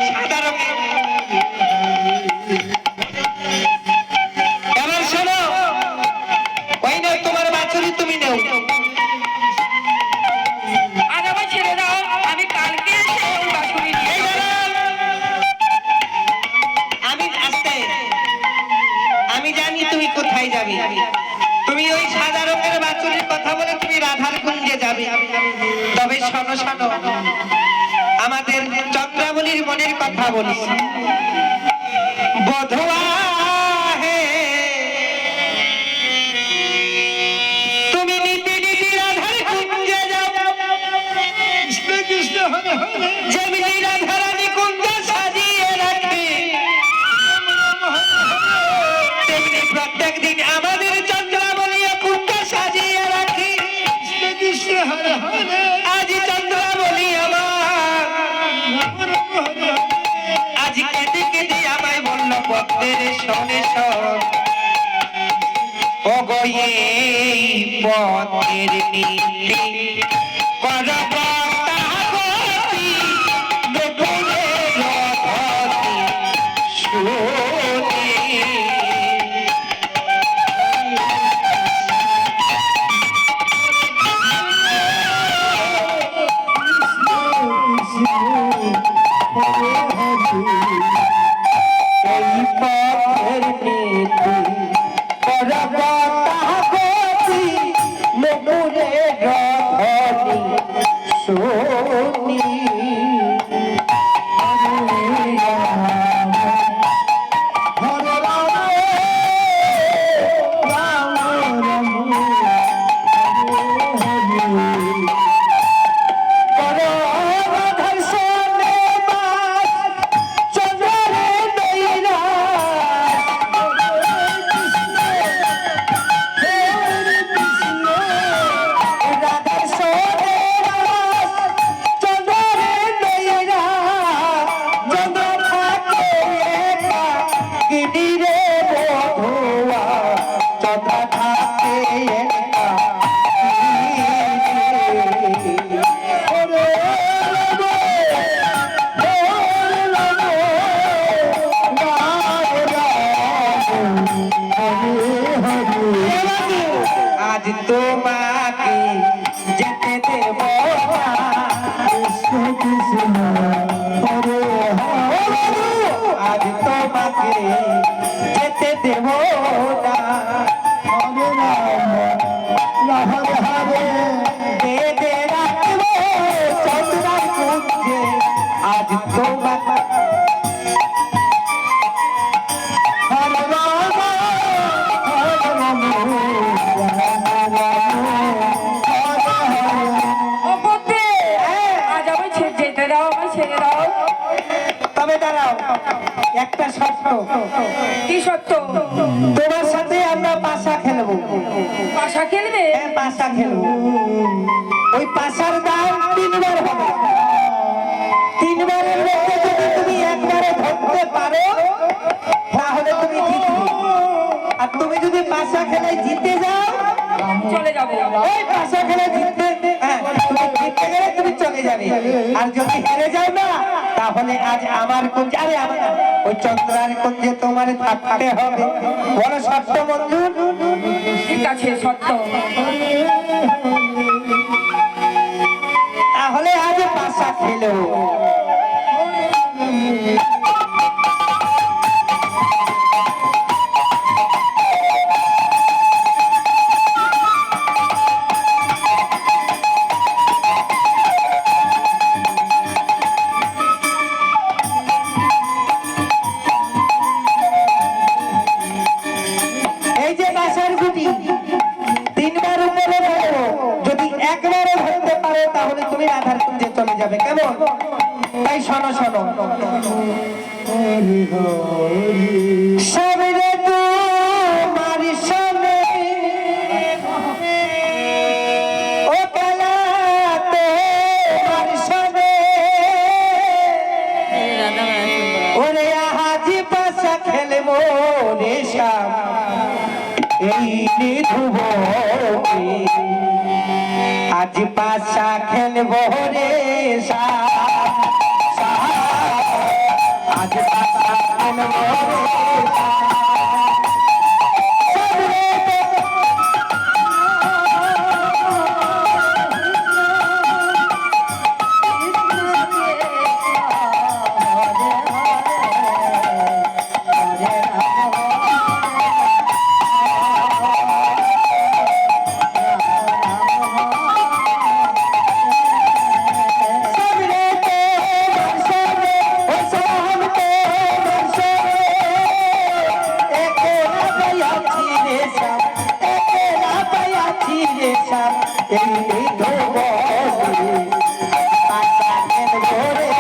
সাদা রঙের। এবার শোনো, ওই নাও তোমার বাছুরি, তুমি নাও। আজ আমার ছেড়ে দাও, আমি কালকে সেই বাছুরি নিয়ে আমি আসতে, আমি জানি তুমি কোথায় যাবে। তুমি ওই সাদা রঙের বাছুরির কথা বলে তুমি রাধার কুঞ্জে যাবে। তবে শোনো শোনো, আমাদের চন্দ্রাবলীর মনের কথা বলিস। বধুয়া হে, তুমি নীতি নীতি রাধার কুঞ্জে যাও। কৃষ্ণ কৃষ্ণ হরে হরে যেমনি রাধা রানী কুঞ্জ সাজিয়ে রাখে, তেমনি প্রত্যেক দিন আমাদের চন্দ্রাবলী কুঞ্জ সাজিয়ে রাখে। কৃষ্ণ কৃষ্ণ হরে হরে আজ চন্দ্রাবলী আমার, রাম রাম হরে হরে আজ কেঁদে কেঁদে আমায় বলল পদ্মের শোনে শোন, ও গো এই পদ্মের নীতি করব তাগতি, নবুলের রথতি শুনি। এই পথের নীতি করব তাগতি, নবুলের রথতি শুনি। হরে রাম রাম রাম হরে রাধার সনে বাস চন্দ্রে নৈরা, রাধার সনে বাস চন্দ্রে নৈরা, চন্দ্র থাকে একা কিনি রে বধুয়া, চন্দ্র থাকে একা কিনি। আজ তোমাকে যেতে দেব না, কৃষ্ণ কৃষ্ণ হরে হরে আজ তোমাকে যেতে দেব না। হরে রাম হরে হরে বেঁধে রাখবো চন্দ্রার কুঞ্জে, আজ তোমাকে হরে রাম হরে রাম রাম রাম হরে হরে ও পদ্মে, আজ আমার যেতে দাও, আমার ছেড়ে দাও। তবে দাঁড়াও, একটা শর্ত। কি সত্য? তোমার সাথে আমরা পাশা খেলবো। পাশা খেলবে? হ্যাঁ, পাশা খেলবো। ওই পাশার দাম 3 বার হবে। 3 বারের মধ্যে যদি তুমি একবারে ধরতে পারো তাহলে তুমি জিতবে। আর তুমি যদি পাশা খেলায় জিতে যাও, চলে যাবো। ওই পাশা খেলায় জিততে, হ্যাঁ, তুমি জিততে গেলে তুমি চলে যাবে। আর যদি হেরে যাও না, তাহলে আজ আমার কুঞ্জে, আরে আমার ওই চন্দ্রার কুঞ্জে তোমার থাকতে হবে। বড় শর্ত মঞ্জুর? ঠিক আছে, সত্য। তাহলে আজ পাশা খেলো। এই যে বাসার গুটি 3 বার উপরে ধরো, যদি একবারে ধরতে পারো তাহলে তুমি রাধার কুঞ্জে চলে যাবে। কেমন? তাই শোনো শোনো, হরে হরে সবরে তোমার সনে ও কালা তোমার সনে, ওরে আজ পাশা খেলবো রে শ্যাম এই নিধুব, আজ পাশা খেল খেলবো রে আজ পাশা খেলবো রে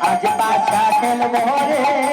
আজ পাশা খেলবো রে